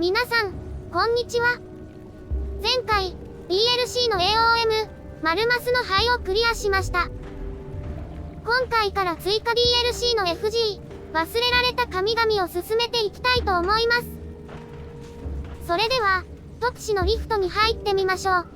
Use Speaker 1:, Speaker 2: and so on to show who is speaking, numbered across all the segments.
Speaker 1: 皆さん、こんにちは。前回、DLC の AOM、マルマスの灰をクリアしました。今回から追加 DLC の FG、忘れられた神々を進めていきたいと思います。それでは、特使のリフトに入ってみましょう。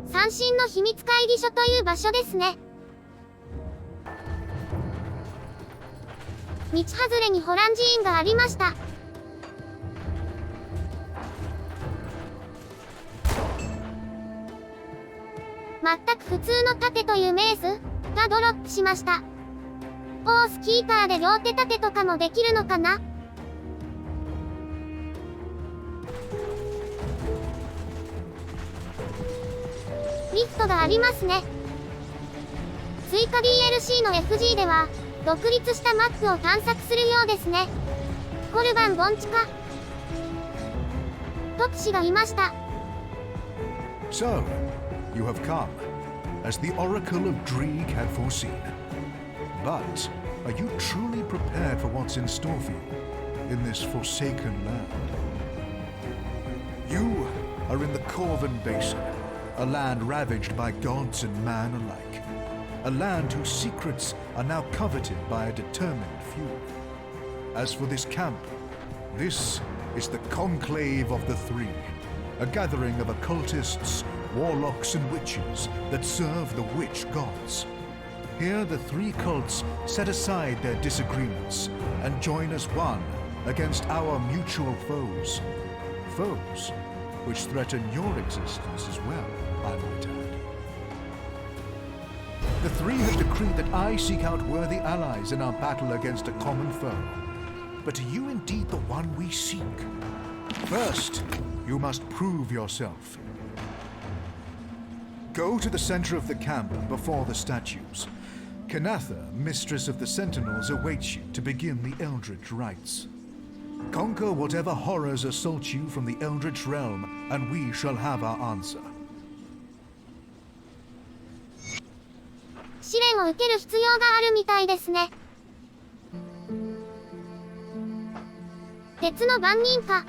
Speaker 1: 三神の秘密会議所という場所ですね。道外れにホラン寺院がありました。全く普通の盾というメースがドロップしました。スキーカーで両手盾とかもできるのかな？リフトがありますね。追加 DLC の FG では独立したマップを探索するようですね。コルバン盆地か。特使がいました。
Speaker 2: So, you have come, as the Oracle of Dreeg had foreseen. But, are you truly prepared for what's in store for you in this forsaken land? You are in the Corvan Basin, a land ravaged by gods and man alike. A land whose secrets are now coveted by a determined few. As for this camp, this is the Conclave of the Three, a gathering of occultists, warlocks and witches that serve the witch gods. Here the three cults set aside their disagreements and join as one against our mutual foes. Foes which threaten your existence as well, I might add. The three have decreed that I seek out worthy allies in our battle against a common foe. But are you indeed the one we seek? First, you must prove yourself. Go to the center of the camp before the statues. Kanatha, mistress of the Sentinels, awaits you to begin the Eldritch rites. Conquer whatever horrors assault you from the Eldritch realm, and we shall have our answer.
Speaker 1: 試練を受ける必要があるみたいですね。鉄の番人か。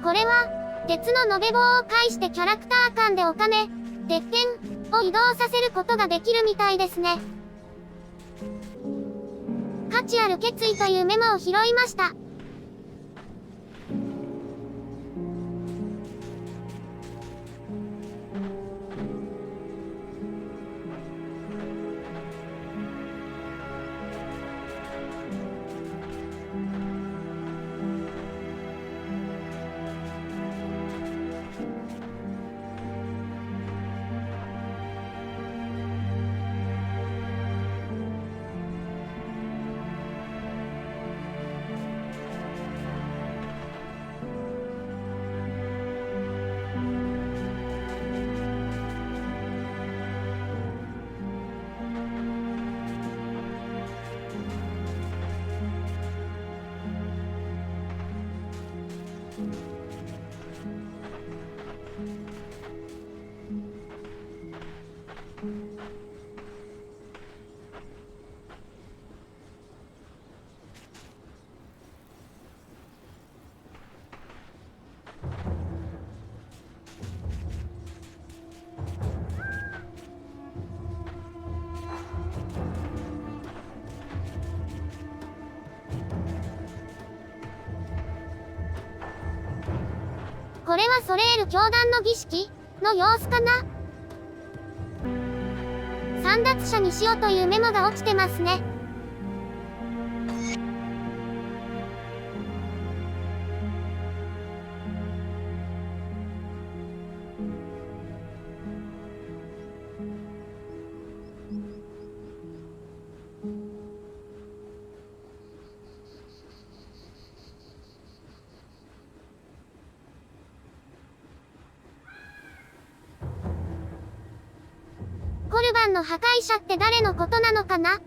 Speaker 1: これは鉄の延べ棒を介してキャラクター間でお金、鉄拳を移動させることができるみたいですね。価値ある決意というメモを拾いました。これはソレール教団の儀式の様子かな？簒奪者にしようというメモが落ちてますね。コルバンの破壊者って誰のことなのかな？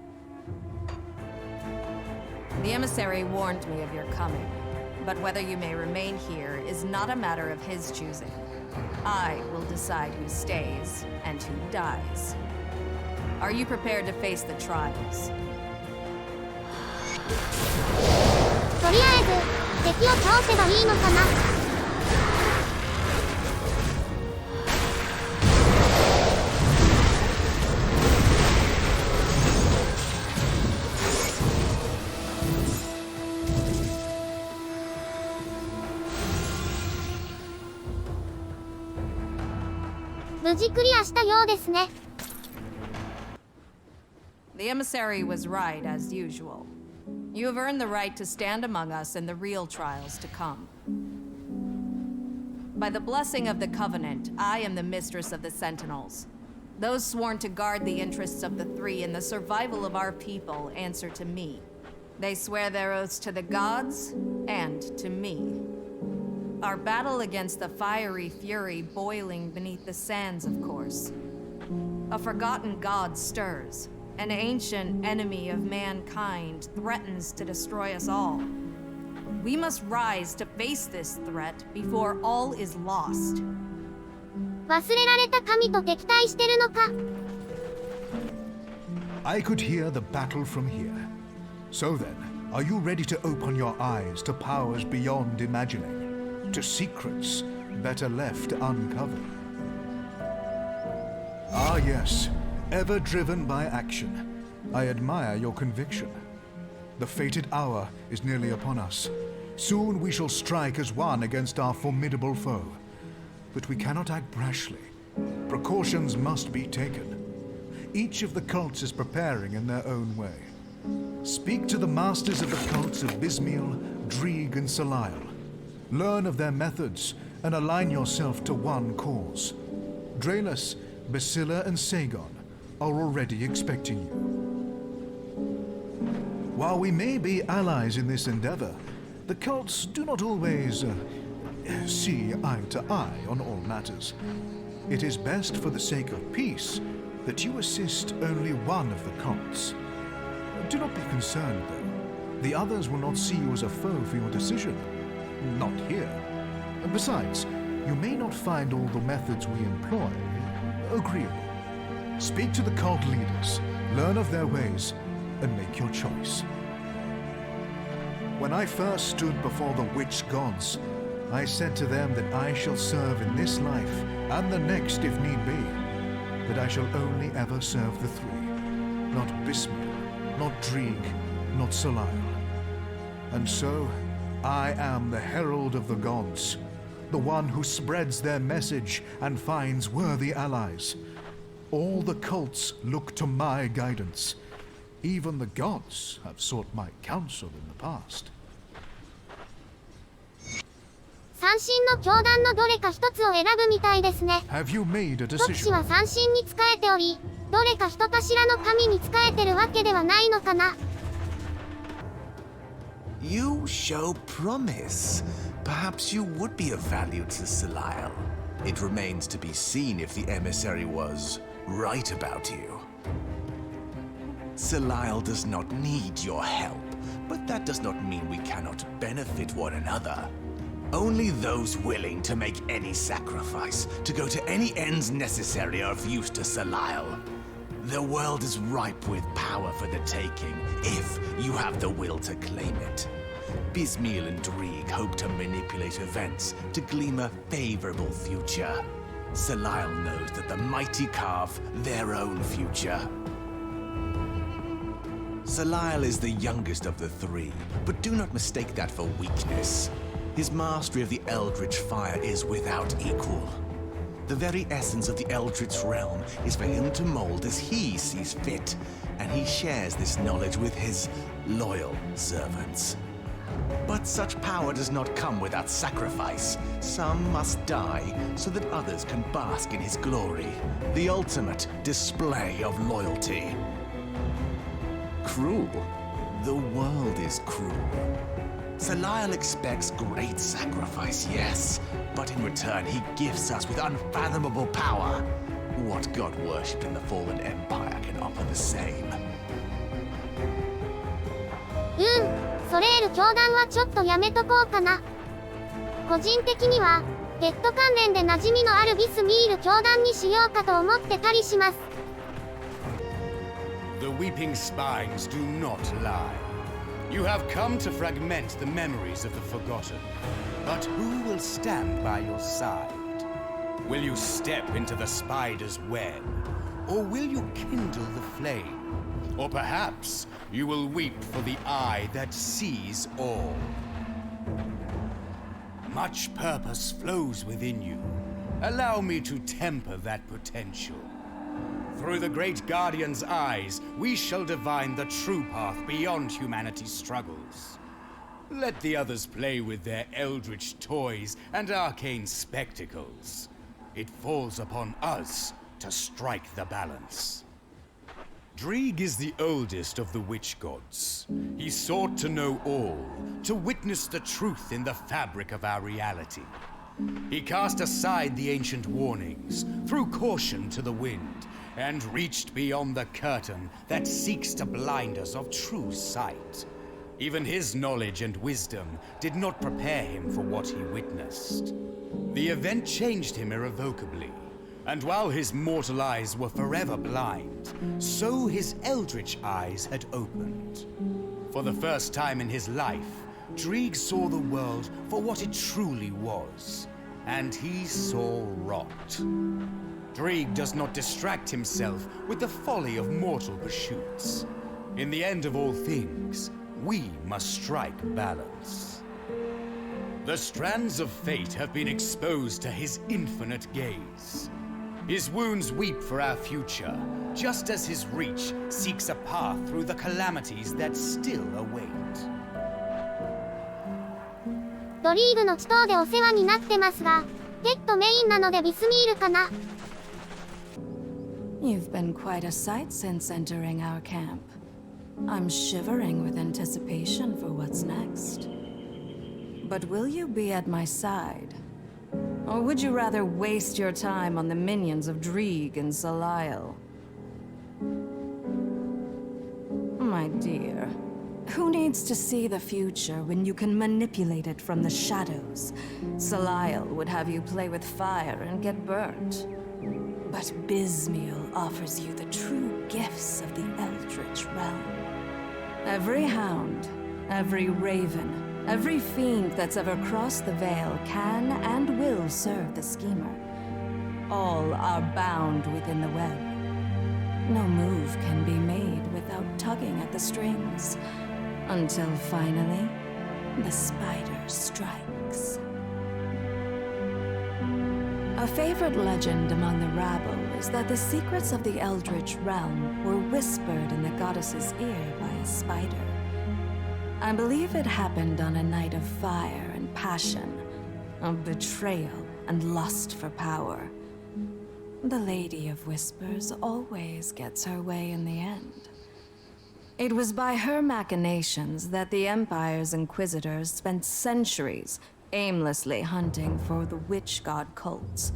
Speaker 3: The emissary warned me of your coming. But whether you may remain here is not a matter of his choosing. I will decide who stays and who dies. Are you prepared to face the trials?
Speaker 1: とりあえず敵を倒せばいいのかな。無事クリアしたようですね。
Speaker 3: The emissary was right, as usual. You have earned the right to stand among us in the real trials to come. By the blessing of the Covenant, I am the mistress of the Sentinels. Those sworn to guard the interests of the Three and the survival of our people answer to me. They swear their oaths to the gods and to me. Our battle against the fiery fury boiling beneath the sands, of course. A forgotten god stirs. An ancient enemy of mankind threatens to destroy us all. We must rise to face this threat before all is lost.
Speaker 1: 忘れられた神と敵対してるのか。
Speaker 2: I could hear the battle from here. So then, are you ready to open your eyes to powers beyond imagining? To secrets better left uncovered? Ah yes, ever driven by action. I admire your conviction. The fated hour is nearly upon us. Soon we shall strike as one against our formidable foe. But we cannot act brashly. Precautions must be taken. Each of the cults is preparing in their own way. Speak to the masters of the cults of Bismiel, Drieg, and Salile. Learn of their methods and align yourself to one cause. Draelus, Basilla, and Sagon are already expecting you. While we may be allies in this endeavor, the cults do not always see eye to eye on all matters. It is best for the sake of peace that you assist only one of the cults. Do not be concerned, though. The others will not see you as a foe for your decision. Not here. Besides, you may not find all the methods we employ agreeable. Speak to the cult leaders, learn of their ways, and make your choice. When I first stood before the witch gods, I said to them that I shall serve in this life and the next if need be, that I shall only ever serve the Three, not Bismiel, not Drieg, not Salile. And so, I am the herald of the gods, the one who spreads their message and finds worthy allies. All the cults look to my guidance. Even the gods have sought my counsel in the past.
Speaker 1: 三神の教団のどれか一つを選ぶみたいですね。
Speaker 2: Have you made a
Speaker 1: 特使
Speaker 2: decision?
Speaker 1: は三神に仕えており、どれか一柱の神に仕えてるわけではないのかな。
Speaker 4: You show promise. Perhaps you would be of value to Salile. It remains to be seen if the emissary was right about you. Salile does not need your help, but that does not mean we cannot benefit one another. Only those willing to make any sacrifice, to go to any ends necessary, are of use to Salile. The world is ripe with power for the taking, if you have the will to claim it. Bismiel and Drieg hope to manipulate events to glean a favorable future. Salile knows that the mighty carve their own future. Salile is the youngest of the three, but do not mistake that for weakness. His mastery of the Eldritch fire is without equal. The very essence of the Eldritch realm is for him to mold as he sees fit, and he shares this knowledge with his loyal servants. But such power does not come without sacrifice. Some must die so that others can bask in his glory. The ultimate display of loyalty. Cruel. The world is cruel. Salile expects great sacrifice, yes, but in return he gifts us with unfathomable power. What god worshipped in the fallen empire can offer the same?
Speaker 1: ソレール教団はちょっとやめとこうかな。個人的にはペット関連で馴染みのあるビスミール教団にしようかと思ってたりします。
Speaker 5: The weeping spines do not lie. You have come to fragment the memories of the forgotten. But who will stand by your side? Will you step into the spider's web? Or will you kindle the flame? Or perhaps you will weep for the eye that sees all. Much purpose flows within you. Allow me to temper that potential. Through the great guardian's eyes, we shall divine the true path beyond humanity's struggles. Let the others play with their eldritch toys and arcane spectacles. It falls upon us to strike the balance. Dreeg is the oldest of the witch gods. He sought to know all, to witness the truth in the fabric of our reality. He cast aside the ancient warnings, threw caution to the wind, and reached beyond the curtain that seeks to blind us of true sight. Even his knowledge and wisdom did not prepare him for what he witnessed. The event changed him irrevocably, and while his mortal eyes were forever blind, so his eldritch eyes had opened. For the first time in his life, Dreeg saw the world for what it truly was, and he saw rot. Dreeg does not distract himself with the folly of mortal pursuits. In the end of all things, we must strike balance. The strands of fate have been exposed to his infinite gaze. His wounds weep for our future, just as his reach seeks a path through the calamities that still await.
Speaker 1: ドリーグの地頭でお世話になってますが、ペットメインなのでビスミールかな。
Speaker 3: You've been quite a sight since entering our camp. I'm shivering with anticipation for what's next. But will you be at my side? Or would you rather waste your time on the minions of Dreeg and CeVIO? My dear, who needs to see the future when you can manipulate it from the shadows? CeVIO would have you play with fire and get burnt. But Bismiel offers you the true gifts of the Eldritch realm. Every hound, every raven, every fiend that's ever crossed the veil can and will serve the schemer. All are bound within the web. No move can be made without tugging at the strings, until finally, the spider strikes. A favorite legend among the rabble is that the secrets of the Eldritch realm were whispered in the goddess's ear by a spider. I believe it happened on a night of fire and passion, of betrayal and lust for power. The Lady of Whispers always gets her way in the end. It was by her machinations that the Empire's Inquisitors spent centuries aimlessly hunting for the witch god cults,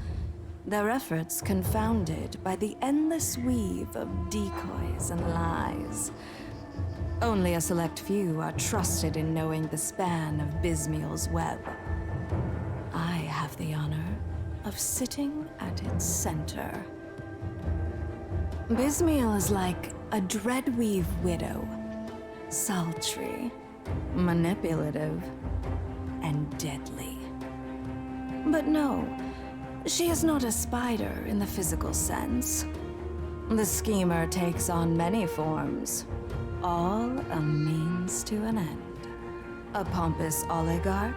Speaker 3: their efforts confounded by the endless weave of decoys and lies. Only a select few are trusted in knowing the span of Bismiel's web. I have the honor of sitting at its center. Bismiel is like a dreadweave widow, sultry, manipulative, and deadly. But no, she is not a spider in the physical sense. The schemer takes on many forms, all a means to an end. A pompous oligarch,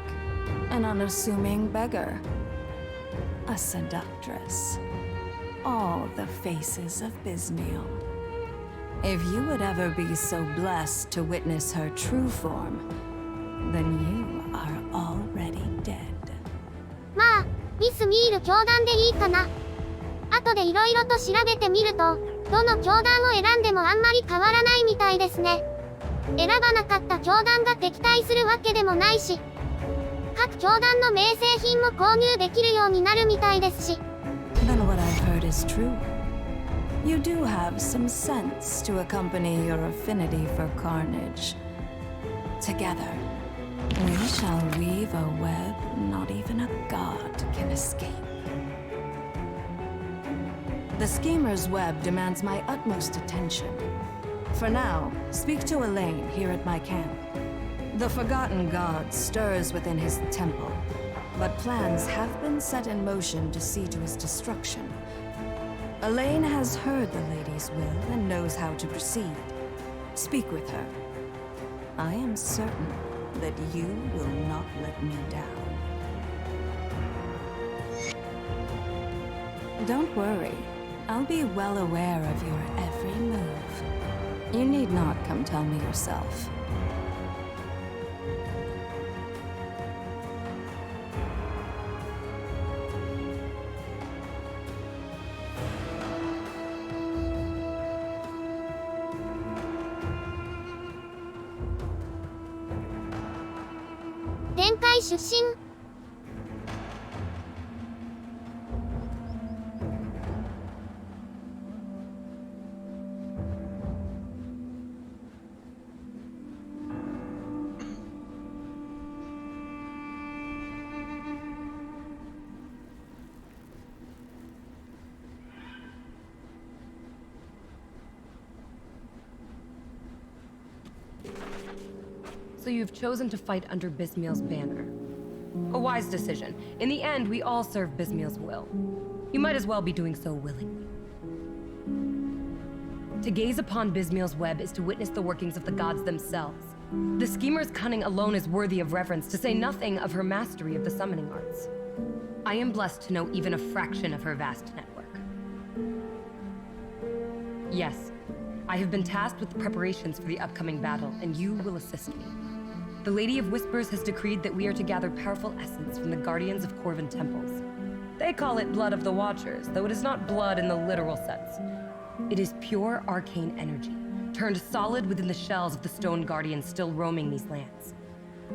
Speaker 3: an unassuming beggar, a seductress, all the faces of Bismiel. If you would ever be so blessed to witness her true form, then you are already dead.
Speaker 1: まあ、ビスミール教団でいいかな。後で色々と調べてみると、どの教団を選んでもあんまり変わらないみたいですね。選ばなかった教団が敵対するわけでもないし、各教団の名製品も購入できるようになるみたいですし。
Speaker 3: Then what I've heard is true. You do have some sense to accompany your affinity for carnage. Together, we shall weave a web not even a god can escape. The schemer's web demands my utmost attention. For now, speak to Elaine here at my camp. The forgotten god stirs within his temple, but plans have been set in motion to see to his destruction. Elaine has heard the lady's will and knows how to proceed. Speak with her. I am certain that you will not let me down. Don't worry. I'll be well aware of your every move. You need not come tell me yourself.
Speaker 1: Denkai 出身。
Speaker 6: So you've chosen to fight under Bismiel's banner. A wise decision. In the end, we all serve Bismiel's will. You might as well be doing so willingly. To gaze upon Bismiel's web is to witness the workings of the gods themselves. The schemer's cunning alone is worthy of reverence, to say nothing of her mastery of the summoning arts. I am blessed to know even a fraction of her vast network. Yes, I have been tasked with the preparations for the upcoming battle, and you will assist me. The Lady of Whispers has decreed that we are to gather powerful essence from the guardians of Corvin temples. They call it blood of the Watchers, though it is not blood in the literal sense. It is pure arcane energy, turned solid within the shells of the stone guardians still roaming these lands.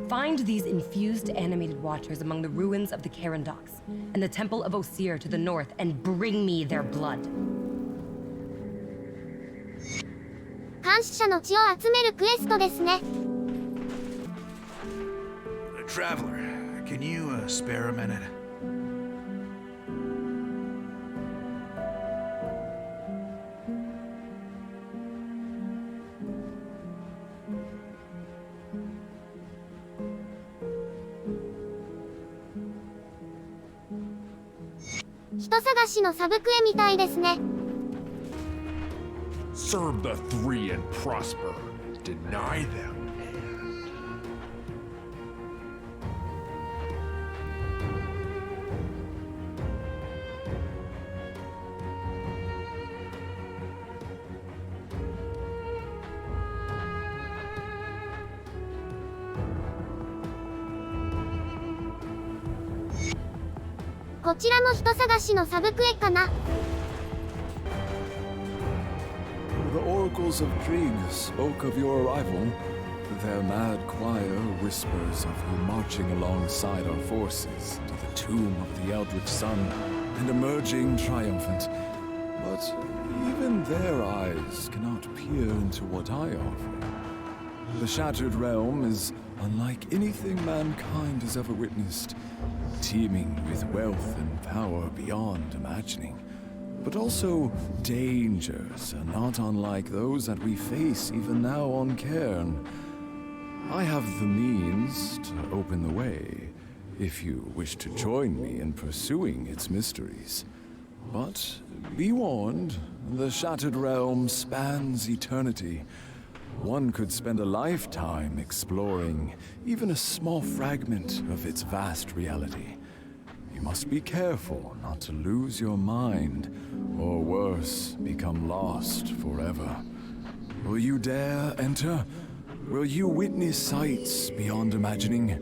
Speaker 6: Find these infused animated watchers among the ruins of the Carandocs and the Temple of Osir to the north, and bring me their blood.
Speaker 1: 監視者の血を集めるクエストですね。
Speaker 2: Traveler, can you spare a minute?
Speaker 1: 「人探しのサブクエみたいですね。
Speaker 7: Serve the three and prosper. Deny them.
Speaker 1: And こちらも人探しのサブクエかな。
Speaker 8: The oracles of Grim spoke of your arrival. Their mad choir whispers of you marching alongside our forces to the tomb of the Eldritch Sun and emerging triumphant. But even their eyes cannot peer into what I offer. The Shattered Realm is unlike anything mankind has ever witnessed, teeming with wealth and power beyond imagining. But also dangers not unlike those that we face even now on Cairn. I have the means to open the way, if you wish to join me in pursuing its mysteries. But be warned, the Shattered Realm spans eternity. One could spend a lifetime exploring even a small fragment of its vast reality. You must be careful not to lose your mind, or worse, become lost forever. Will you dare enter? Will you witness sights beyond imagining?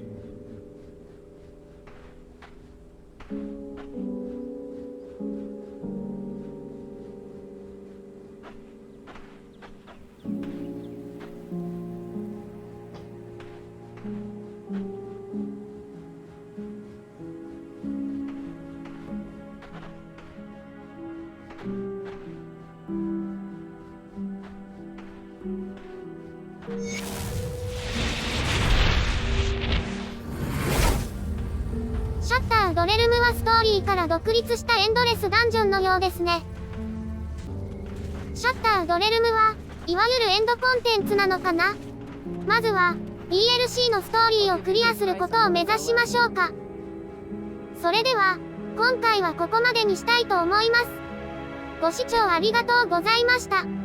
Speaker 1: リーから独立したエンドレスダンジョンのようですね。シャッタードレルムはいわゆるエンドコンテンツなのかな。まずは DLC のストーリーをクリアすることを目指しましょうか。それでは今回はここまでにしたいと思います。ご視聴ありがとうございました。